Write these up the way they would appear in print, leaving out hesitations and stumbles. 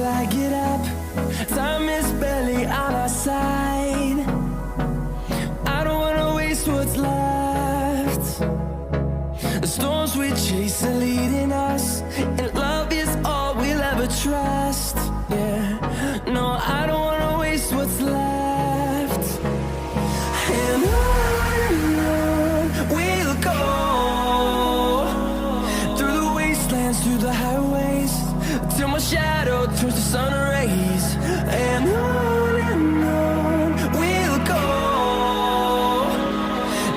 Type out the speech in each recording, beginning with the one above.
I get up. Time is barely on our side. I don't wanna waste what's left. The storms we chase are leading us, and love is all we'll ever trust. Yeah, no, I don't wanna waste what's left. And on we'll go, through the wastelands, through the highways, till my shadow turns to sun rays. And on we'll go,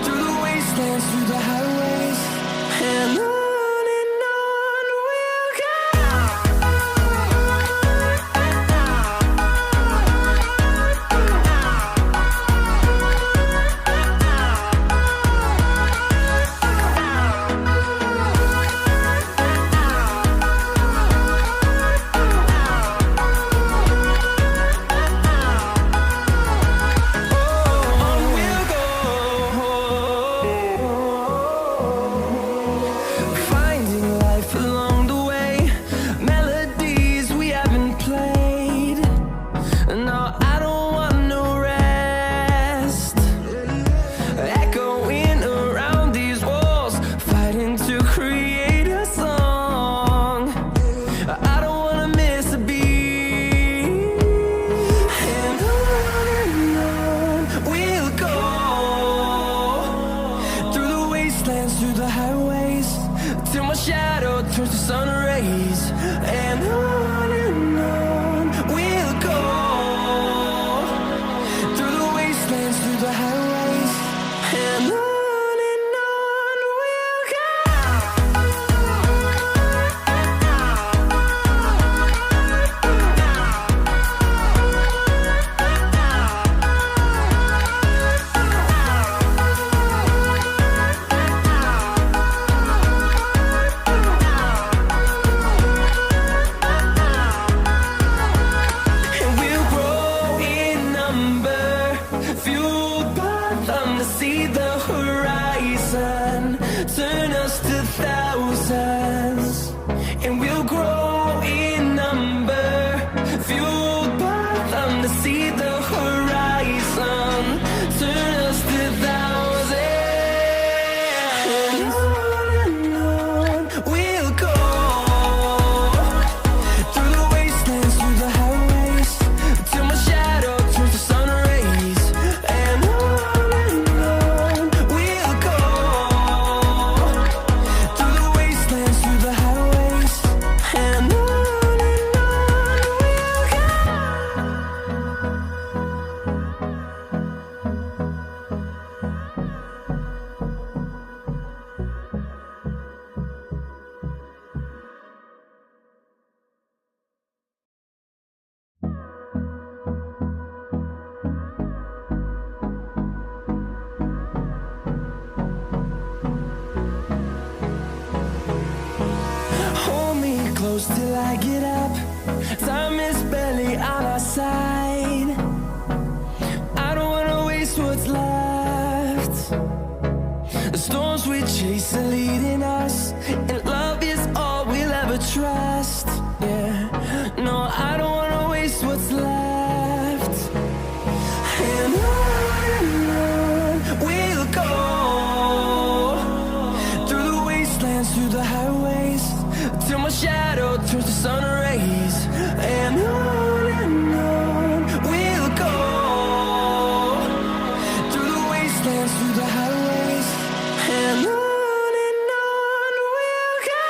through the wastelands, through the highways, and on we'll go. Through the highways, till my shadow turns to sun rays. And on we'll go, through the wastelands, through the highways, and on we'll go. See the horizon turn us to thousands, and we'll grow in number, fueled by them. To see the horizon turn us to thousands, and on we'll go, through the wastelands, through the highways, till my shadow turns to sun rays. And close till I get up. Time is barely on our side. I don't wanna waste what's left. The storms we chase are leading us, and love is all we'll ever trust. Yeah, no, I don't wanna waste what's left. And on we'll go, through the wastelands, through the highways, till my shadow turns to sun rays. And on we'll go, through the wastelands, through the highways, and on we'll go.